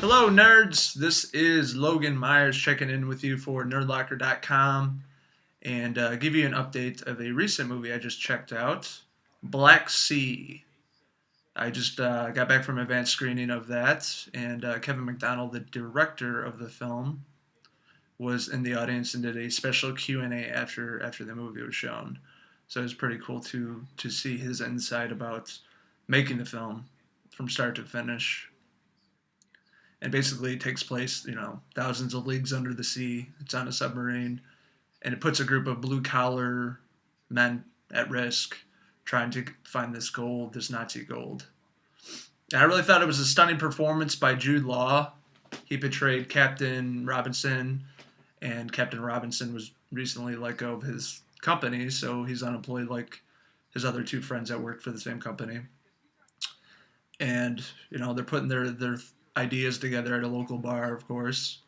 Hello, nerds. This is Logan Myers checking in with you for Nerdlocker.com and give you an update of a recent movie I just checked out, Black Sea. I just got back from an advanced screening of that, and Kevin Macdonald, the director of the film, was in the audience and did a special Q&A after the movie was shown. So it was pretty cool to see his insight about making the film from start to finish. And basically it takes place, thousands of leagues under the sea. It's on a submarine, and it puts a group of blue collar men at risk trying to find this gold, this Nazi gold. And I really thought it was a stunning performance by Jude Law. He portrayed Captain Robinson, and Captain Robinson was recently let go of his company, so he's unemployed like his other two friends that worked for the same company. And, they're putting their ideas together at a local bar, of course.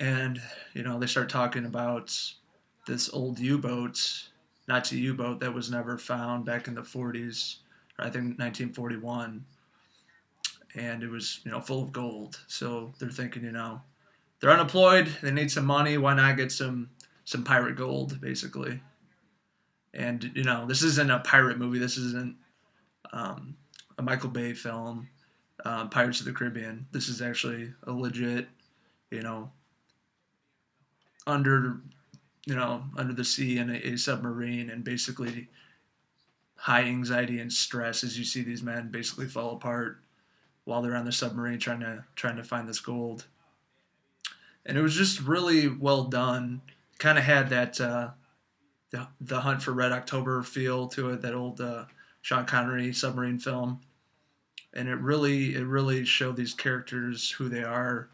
And, they start talking about this old U-boat, Nazi U-boat that was never found back in the 40s, or I think 1941. And it was, full of gold. So they're thinking, they're unemployed, they need some money, why not get some pirate gold, basically. And, this isn't a pirate movie, this isn't a Michael Bay film, Pirates of the Caribbean. This is actually a legit, under the sea in a submarine, and basically high anxiety and stress as you see these men basically fall apart while they're on the submarine trying to find this gold. And it was just really well done. Kind of had that the Hunt for Red October feel to it, that old Sean Connery submarine film. And it really showed these characters who they are,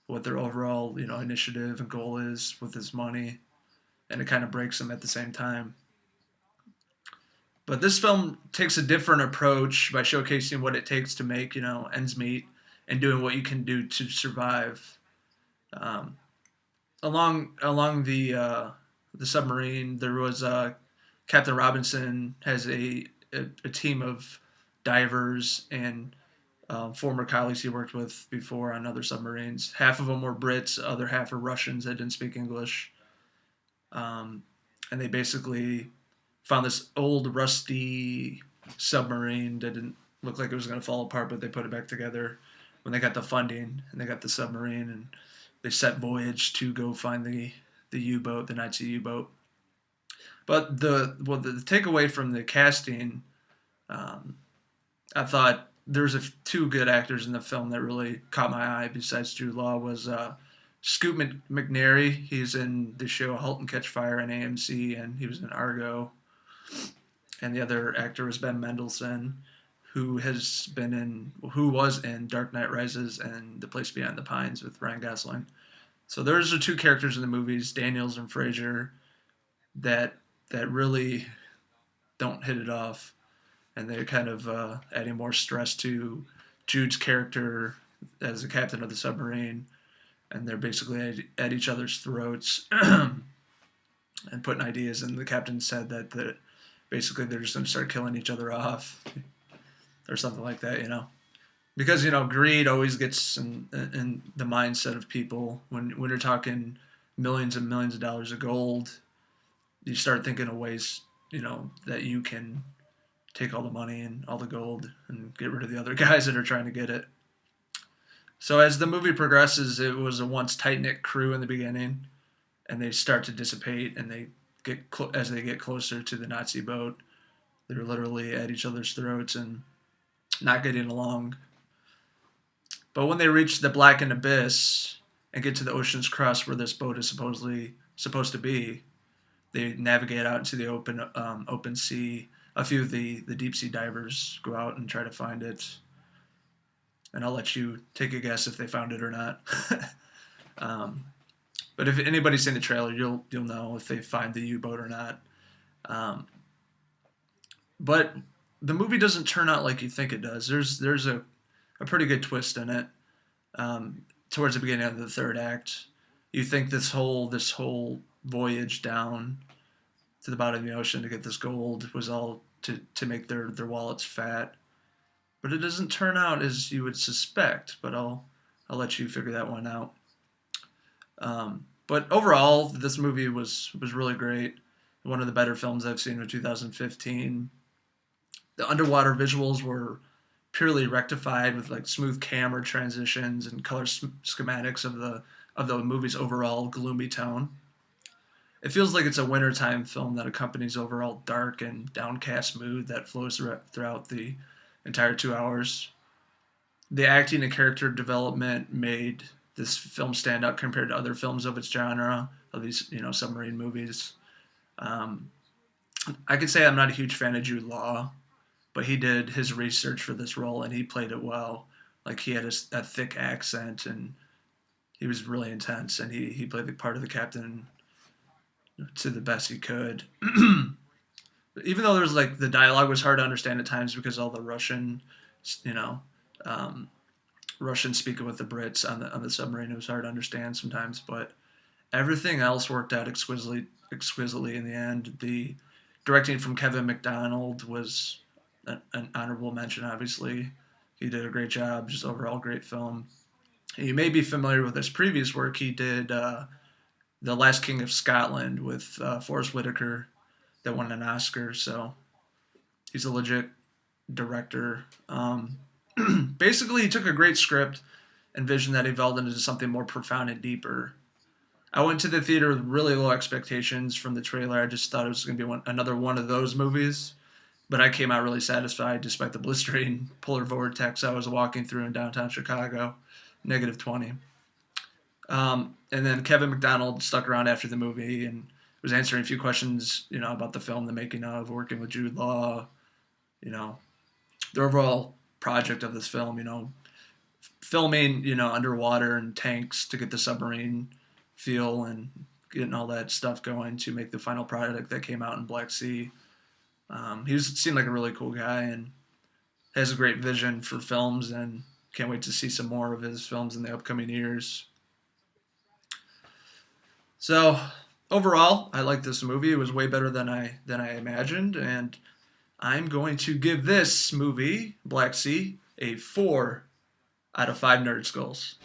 what their overall initiative and goal is with this money, and it kind of breaks them at the same time. But this film takes a different approach by showcasing what it takes to make ends meet and doing what you can do to survive. Along the submarine, there was Captain Robinson has a team of divers and former colleagues he worked with before on other submarines. Half of them were Brits, the other half are Russians that didn't speak English. And they basically found this old rusty submarine that didn't look like it was going to fall apart, but they put it back together when they got the funding and they got the submarine, and they set voyage to go find the U-boat, the Nazi U-boat. But the takeaway from the casting, I thought there was two good actors in the film that really caught my eye besides Jude Law. Was Scoot McNairy. He's in the show *Halt and Catch Fire* on AMC, and he was in Argo. And the other actor was Ben Mendelsohn, who was in Dark Knight Rises and The Place Beyond the Pines with Ryan Gosling. So those are two characters in the movies, Daniels and Fraser, that really don't hit it off, and they're kind of adding more stress to Jude's character as the captain of the submarine, and they're basically at each other's throats and putting ideas. And the captain said that basically they're just going to start killing each other off or something like that, because greed always gets in the mindset of people. When you're talking millions and millions of dollars of gold, you start thinking of ways that you can take all the money and all the gold and get rid of the other guys that are trying to get it. So as the movie progresses, it was a once tight-knit crew in the beginning, and they start to dissipate, and they as they get closer to the Nazi boat, they're literally at each other's throats and not getting along. But when they reach the blackened abyss and get to the ocean's crust where this boat is supposed to be, they navigate out into the open sea. A few of the deep sea divers go out and try to find it, and I'll let you take a guess if they found it or not. But if anybody's seen the trailer, you'll know if they find the U-boat or not. But the movie doesn't turn out like you think it does. There's a pretty good twist in it. Towards the beginning of the third act, you think this whole voyage down to the bottom of the ocean to get this gold was all to make their wallets fat. But it doesn't turn out as you would suspect, but I'll I'll let you figure that one out. But overall, this movie was really great. One of the better films I've seen in 2015. The underwater visuals were purely rectified with like smooth camera transitions and color schematics of the movie's overall gloomy tone. It feels like it's a wintertime film that accompanies overall dark and downcast mood that flows throughout the entire 2 hours. The acting and character development made this film stand out compared to other films of its genre, of these submarine movies. Um, I could say I'm not a huge fan of Jude Law, but he did his research for this role and he played it well. Like he had a thick accent and he was really intense and he played the part of the captain to the best he could. Even though there's like the dialogue was hard to understand at times because all the Russian, you know, um, Russian speaking with the Brits on the submarine, it was hard to understand sometimes. But everything else worked out exquisitely in the end. The directing from Kevin Macdonald was an honorable mention. Obviously, he did a great job. Just overall great film. You may be familiar with his previous work. He did The Last King of Scotland with Forrest Whitaker that won an Oscar. So he's a legit director. Basically, he took a great script and vision that evolved into something more profound and deeper. I went to the theater with really low expectations from the trailer. I just thought it was going to be another one of those movies. But I came out really satisfied despite the blistering polar vortex I was walking through in downtown Chicago, -20. And then Kevin Macdonald stuck around after the movie and was answering a few questions, about the film, the making of, working with Jude Law, the overall project of this film, filming, underwater and tanks to get the submarine feel and getting all that stuff going to make the final product that came out in Black Sea. Seemed like a really cool guy and has a great vision for films and can't wait to see some more of his films in the upcoming years. So overall, I like this movie. It was way better than I imagined, and I'm going to give this movie, Black Sea, a 4 out of 5 Nerd Skulls.